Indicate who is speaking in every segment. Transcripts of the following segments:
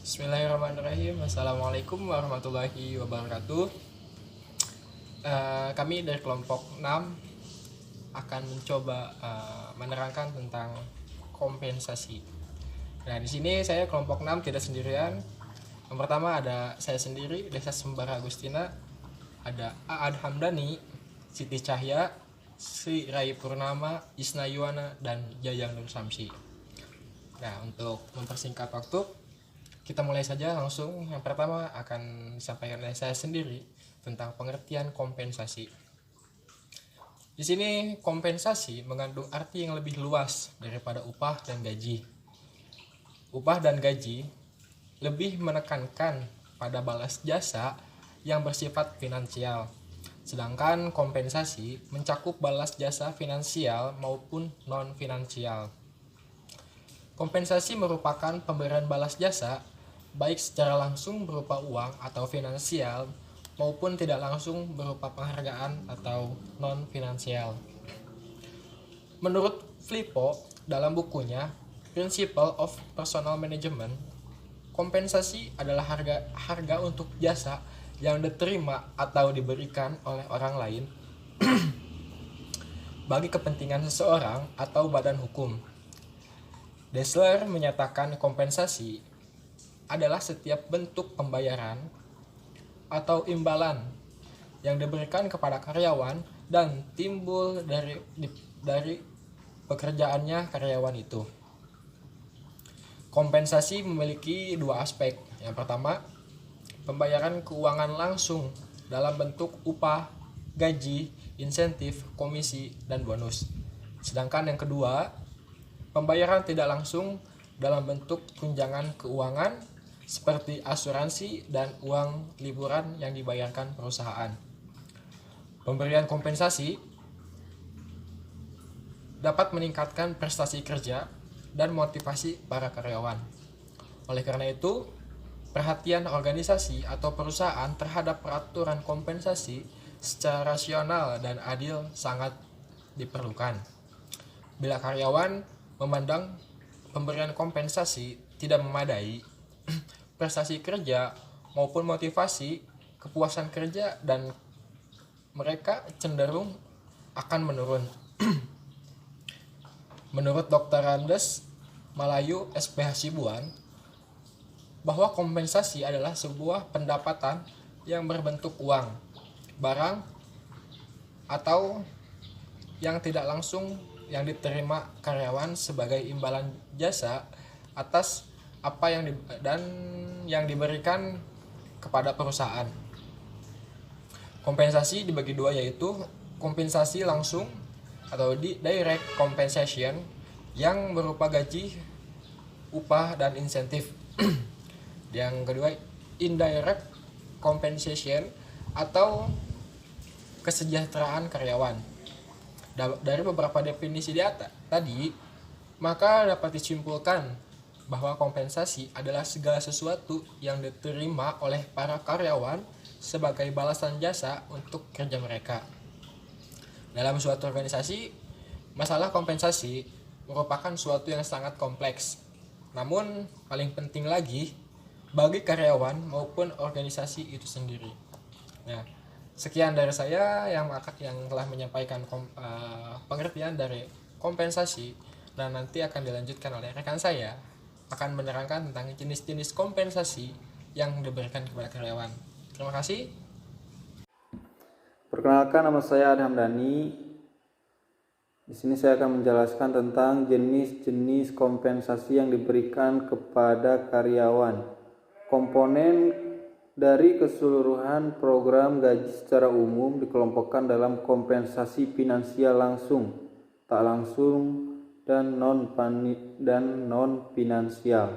Speaker 1: Bismillahirrahmanirrahim. Assalamualaikum warahmatullahi wabarakatuh. Kami dari kelompok 6 akan mencoba menerangkan tentang kompensasi. Nah, di sini saya kelompok 6 tidak sendirian. Yang pertama ada saya sendiri, Desa Sembara Agustina, ada Aad Hamdani, Siti Cahya, Sri Rai Purnama, Isna Yuwana, dan Jayang Nur Samsi. Nah, untuk mempersingkat waktu, kita mulai saja langsung. Yang pertama akan disampaikan oleh saya sendiri tentang pengertian kompensasi. Di sini kompensasi mengandung arti yang lebih luas daripada upah dan gaji. Upah dan gaji lebih menekankan pada balas jasa yang bersifat finansial, sedangkan kompensasi mencakup balas jasa finansial maupun non-finansial. Kompensasi merupakan pemberian balas jasa baik secara langsung berupa uang atau finansial maupun tidak langsung berupa penghargaan atau non-finansial. Menurut Flippo dalam bukunya Principle of Personal Management, kompensasi adalah harga untuk jasa yang diterima atau diberikan oleh orang lain bagi kepentingan seseorang atau badan hukum. Dessler menyatakan kompensasi adalah setiap bentuk pembayaran atau imbalan yang diberikan kepada karyawan dan timbul dari pekerjaannya karyawan itu. Kompensasi memiliki dua aspek. Yang pertama, pembayaran keuangan langsung dalam bentuk upah, gaji, insentif, komisi, dan bonus. Sedangkan yang kedua, pembayaran tidak langsung dalam bentuk tunjangan keuangan seperti asuransi dan uang liburan yang dibayarkan perusahaan. Pemberian kompensasi dapat meningkatkan prestasi kerja dan motivasi para karyawan. Oleh karena itu, perhatian organisasi atau perusahaan terhadap peraturan kompensasi secara rasional dan adil sangat diperlukan. Bila karyawan memandang pemberian kompensasi tidak memadai, prestasi kerja maupun motivasi, kepuasan kerja dan mereka cenderung akan menurun. Menurut Dr. Randes Malayu SPH Sibuan, bahwa kompensasi adalah sebuah pendapatan yang berbentuk uang, barang, atau yang tidak langsung yang diterima karyawan sebagai imbalan jasa atas apa yang diberikan kepada perusahaan. Kompensasi dibagi dua, yaitu kompensasi langsung atau direct compensation yang berupa gaji, upah, dan insentif. Yang kedua, indirect compensation atau kesejahteraan karyawan. Dari beberapa definisi di atas tadi, maka dapat disimpulkan bahwa kompensasi adalah segala sesuatu yang diterima oleh para karyawan sebagai balasan jasa untuk kerja mereka. Dalam suatu organisasi, masalah kompensasi merupakan suatu yang sangat kompleks. Namun, paling penting lagi bagi karyawan maupun organisasi itu sendiri. Nah, sekian dari saya yang telah menyampaikan pengertian dari kompensasi, dan nanti akan dilanjutkan oleh rekan saya akan menerangkan tentang jenis-jenis kompensasi yang diberikan kepada karyawan. Terima kasih.
Speaker 2: Perkenalkan, nama saya Aad Hamdani. Di sini saya akan menjelaskan tentang jenis-jenis kompensasi yang diberikan kepada karyawan. Komponen dari keseluruhan program gaji secara umum dikelompokkan dalam kompensasi finansial langsung, tak langsung, dan non-finansial.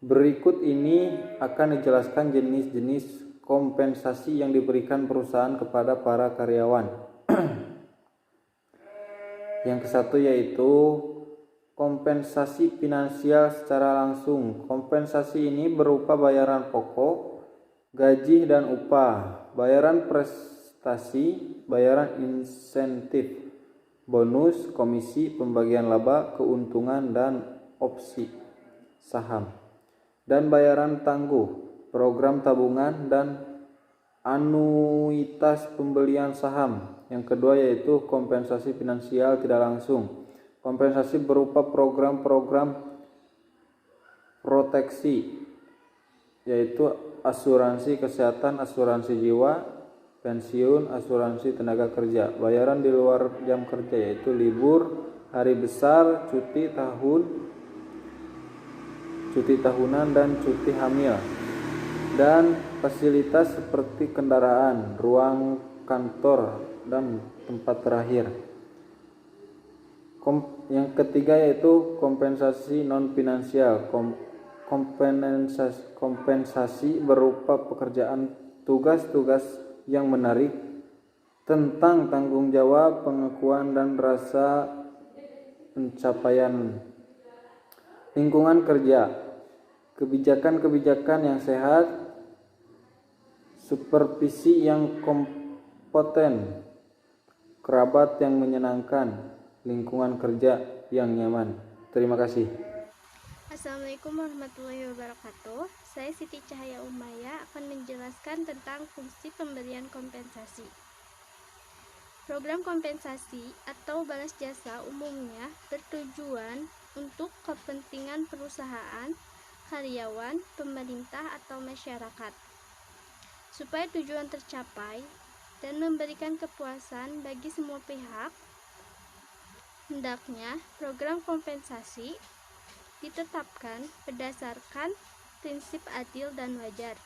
Speaker 2: Berikut ini akan dijelaskan jenis-jenis kompensasi yang diberikan perusahaan kepada para karyawan. Yang ke satu yaitu kompensasi finansial secara langsung. Kompensasi ini berupa bayaran pokok, gaji dan upah, bayaran prestasi, bayaran insentif, bonus, komisi, pembagian laba, keuntungan, dan opsi saham. dan bayaran tangguh, program tabungan, dan anuitas pembelian saham. Yang kedua yaitu kompensasi finansial tidak langsung. Kompensasi berupa program-program proteksi, yaitu asuransi kesehatan, asuransi jiwa, pensiun, asuransi tenaga kerja. Bayaran di luar jam kerja yaitu libur, hari besar, cuti tahunan, dan cuti hamil. Dan fasilitas seperti kendaraan, ruang kantor, dan tempat terakhir. Yang ketiga yaitu kompensasi non finansial. Kompensasi berupa pekerjaan tugas-tugas yang menarik tentang tanggung jawab, pengakuan, dan rasa pencapaian. Lingkungan kerja, kebijakan-kebijakan yang sehat, supervisi yang kompeten, kerabat yang menyenangkan, lingkungan kerja yang nyaman. Terima kasih.
Speaker 3: Assalamualaikum warahmatullahi wabarakatuh. Saya Siti Cahaya Umaya akan menjelaskan tentang fungsi pemberian kompensasi. Program kompensasi atau balas jasa umumnya bertujuan untuk kepentingan perusahaan, karyawan, pemerintah, atau masyarakat. Supaya tujuan tercapai dan memberikan kepuasan bagi semua pihak, hendaknya program kompensasi ditetapkan berdasarkan prinsip adil dan wajar.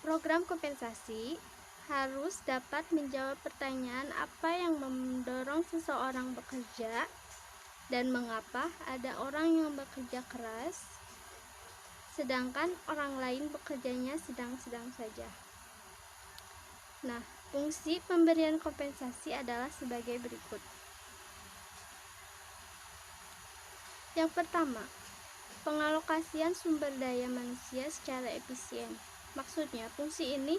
Speaker 3: Program kompensasi harus dapat menjawab pertanyaan apa yang mendorong seseorang bekerja dan mengapa ada orang yang bekerja keras sedangkan orang lain bekerjanya sedang-sedang saja. Nah, fungsi pemberian kompensasi adalah sebagai berikut. Yang pertama, pengalokasian sumber daya manusia secara efisien. Maksudnya, fungsi ini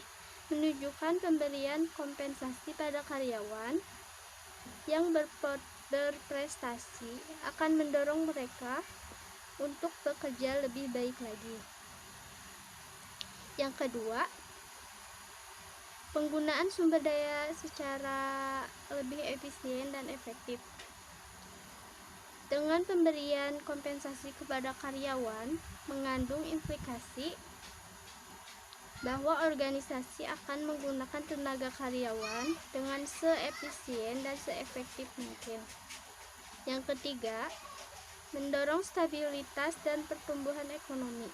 Speaker 3: menunjukkan pemberian kompensasi pada karyawan yang berprestasi akan mendorong mereka untuk bekerja lebih baik lagi. Yang kedua, penggunaan sumber daya secara lebih efisien dan efektif. Dengan pemberian kompensasi kepada karyawan mengandung implikasi bahwa organisasi akan menggunakan tenaga karyawan dengan seefisien dan seefektif mungkin. Yang ketiga, mendorong stabilitas dan pertumbuhan ekonomi.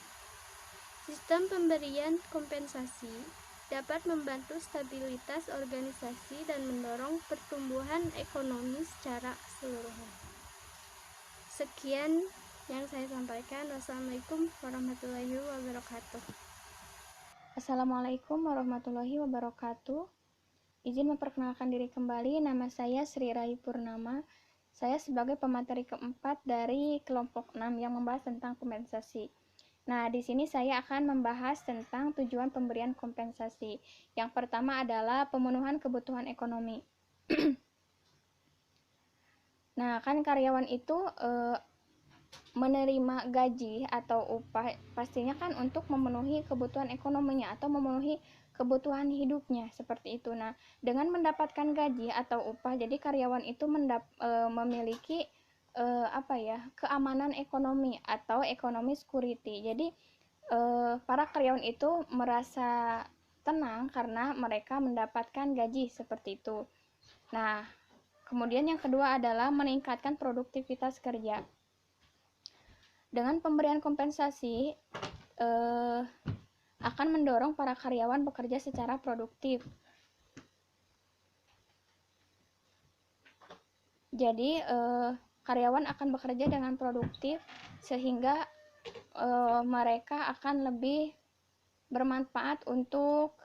Speaker 3: Sistem pemberian kompensasi dapat membantu stabilitas organisasi dan mendorong pertumbuhan ekonomi secara keseluruhan. Sekian yang saya sampaikan. Wassalamualaikum warahmatullahi wabarakatuh.
Speaker 4: Assalamualaikum warahmatullahi wabarakatuh. Izin memperkenalkan diri kembali, nama saya Sri Rahi Purnama. Saya sebagai pemateri keempat dari kelompok 6 yang membahas tentang kompensasi. Nah, di sini saya akan membahas tentang tujuan pemberian kompensasi. Yang pertama adalah pemenuhan kebutuhan ekonomi. Nah, kan karyawan itu menerima gaji atau upah pastinya kan untuk memenuhi kebutuhan ekonominya atau memenuhi kebutuhan hidupnya seperti itu. Nah, dengan mendapatkan gaji atau upah, jadi karyawan itu memiliki keamanan ekonomi atau ekonomi security. Jadi para karyawan itu merasa tenang karena mereka mendapatkan gaji seperti itu. Nah, kemudian yang kedua adalah meningkatkan produktivitas kerja. Dengan pemberian kompensasi akan mendorong para karyawan bekerja secara produktif. Jadi karyawan akan bekerja dengan produktif sehingga mereka akan lebih bermanfaat untuk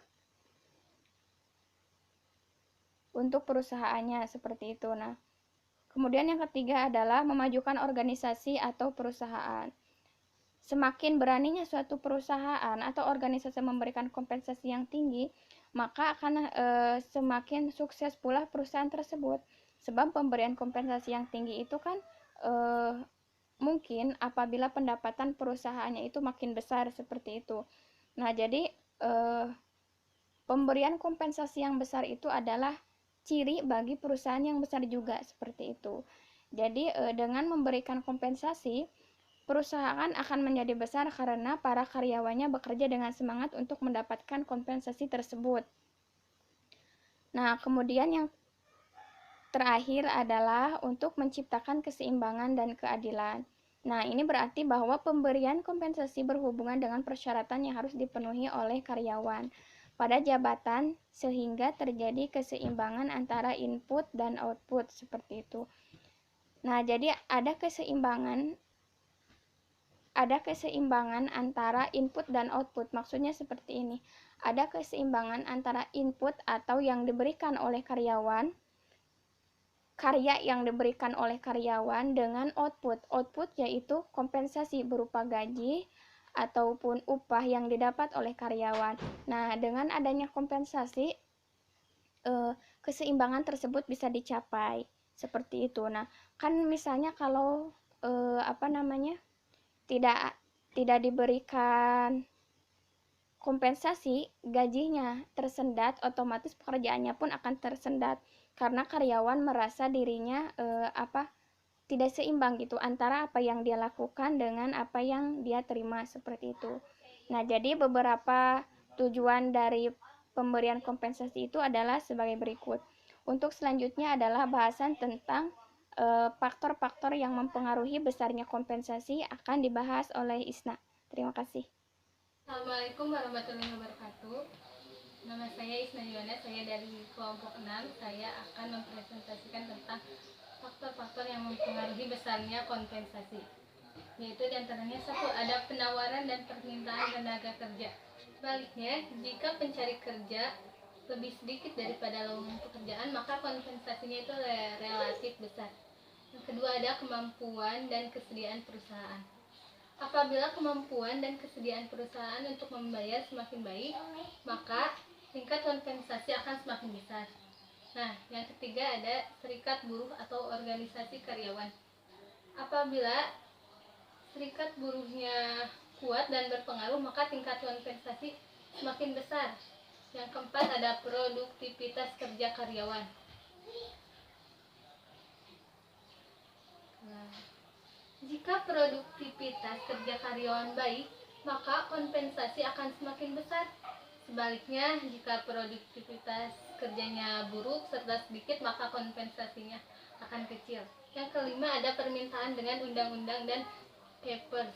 Speaker 4: perusahaannya seperti itu. Nah, kemudian yang ketiga adalah memajukan organisasi atau perusahaan. Semakin beraninya suatu perusahaan atau organisasi memberikan kompensasi yang tinggi, maka akan semakin sukses pula perusahaan tersebut. Sebab pemberian kompensasi yang tinggi itu kan mungkin apabila pendapatan perusahaannya itu makin besar seperti itu. Nah, jadi pemberian kompensasi yang besar itu adalah ciri bagi perusahaan yang besar juga seperti itu. Jadi dengan memberikan kompensasi, perusahaan akan menjadi besar karena para karyawannya bekerja dengan semangat untuk mendapatkan kompensasi tersebut. Nah, kemudian yang terakhir adalah untuk menciptakan keseimbangan dan keadilan. Nah, ini berarti bahwa pemberian kompensasi berhubungan dengan persyaratan yang harus dipenuhi oleh karyawan pada jabatan sehingga terjadi keseimbangan antara input dan output seperti itu. Nah, jadi ada keseimbangan antara input dan output. Maksudnya seperti ini. Ada keseimbangan antara input atau yang diberikan oleh karya yang diberikan oleh karyawan dengan output. Output yaitu kompensasi berupa gaji ataupun upah yang didapat oleh karyawan. Nah, dengan adanya kompensasi, keseimbangan tersebut bisa dicapai seperti itu. Nah, kan misalnya kalau tidak diberikan kompensasi, gajinya tersendat, otomatis pekerjaannya pun akan tersendat karena karyawan merasa dirinya tidak seimbang gitu antara apa yang dia lakukan dengan apa yang dia terima seperti itu. Nah, jadi beberapa tujuan dari pemberian kompensasi itu adalah sebagai berikut. Untuk selanjutnya adalah bahasan tentang faktor-faktor yang mempengaruhi besarnya kompensasi akan dibahas oleh Isna. Terima kasih.
Speaker 5: Assalamualaikum warahmatullahi wabarakatuh. Nama saya Isna Yuwana, saya dari kelompok 6. Saya akan mempresentasikan tentang faktor-faktor yang mempengaruhi besarnya kompensasi. Yaitu diantaranya satu, ada penawaran dan permintaan tenaga kerja. Sebaliknya, jika pencari kerja lebih sedikit daripada lowongan pekerjaan, maka kompensasinya itu relatif besar. Yang kedua, ada kemampuan dan kesediaan perusahaan. Apabila kemampuan dan kesediaan perusahaan untuk membayar semakin baik, maka tingkat kompensasi akan semakin besar. Nah, yang ketiga ada serikat buruh atau organisasi karyawan. Apabila serikat buruhnya kuat dan berpengaruh, maka tingkat kompensasi semakin besar. Yang keempat ada produktivitas kerja karyawan. Nah, jika produktivitas kerja karyawan baik, maka kompensasi akan semakin besar. Sebaliknya, jika produktivitas kerjanya buruk serta sedikit, maka kompensasinya akan kecil. Yang kelima ada permintaan dengan undang-undang dan Capers.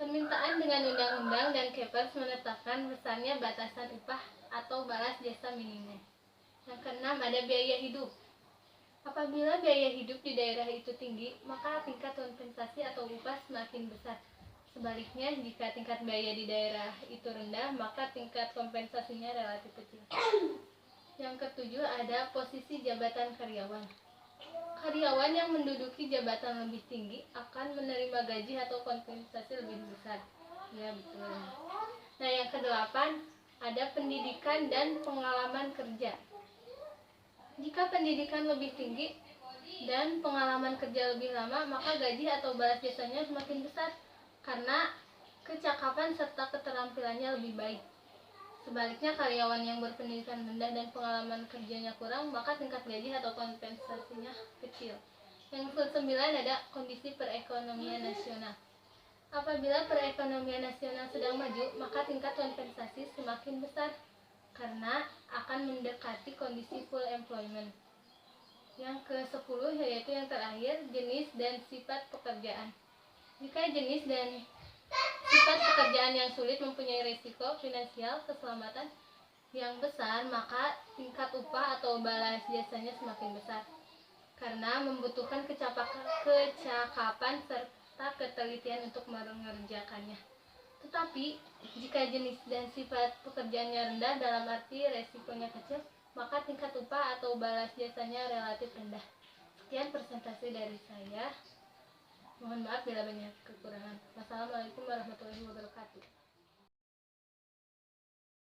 Speaker 5: Permintaan dengan undang-undang dan Capers menetapkan besarnya batasan upah atau balas jasa minimum. Yang keenam ada biaya hidup. Apabila biaya hidup di daerah itu tinggi, maka tingkat kompensasi atau upah semakin besar. Sebaliknya, jika tingkat biaya di daerah itu rendah, maka tingkat kompensasinya relatif kecil. Yang ketujuh ada posisi jabatan karyawan. Karyawan yang menduduki jabatan lebih tinggi akan menerima gaji atau kompensasi lebih besar. Ya, betul. Nah, yang kedelapan ada pendidikan dan pengalaman kerja. Jika pendidikan lebih tinggi dan pengalaman kerja lebih lama, maka gaji atau balas jasanya semakin besar karena kecakapan serta keterampilannya lebih baik. Sebaliknya, karyawan yang berpendidikan rendah dan pengalaman kerjanya kurang, maka tingkat gaji atau kompensasinya kecil. Yang ke-9 ada kondisi perekonomian nasional. Apabila perekonomian nasional sedang maju, maka tingkat kompensasi semakin besar karena akan mendekati kondisi full employment. Yang ke-10 yaitu yang terakhir, jenis dan sifat pekerjaan. Jika jenis dan sifat pekerjaan yang sulit mempunyai risiko finansial keselamatan yang besar, maka tingkat upah atau balas jasanya semakin besar karena membutuhkan kecakapan serta ketelitian untuk mengerjakannya. Tetapi jika jenis dan sifat pekerjaannya rendah dalam arti resikonya kecil, maka tingkat upah atau balas jasanya relatif rendah. Sekian presentasi dari saya. Mohon maaf bila banyak kekurangan. Wassalamualaikum warahmatullahi wabarakatuh.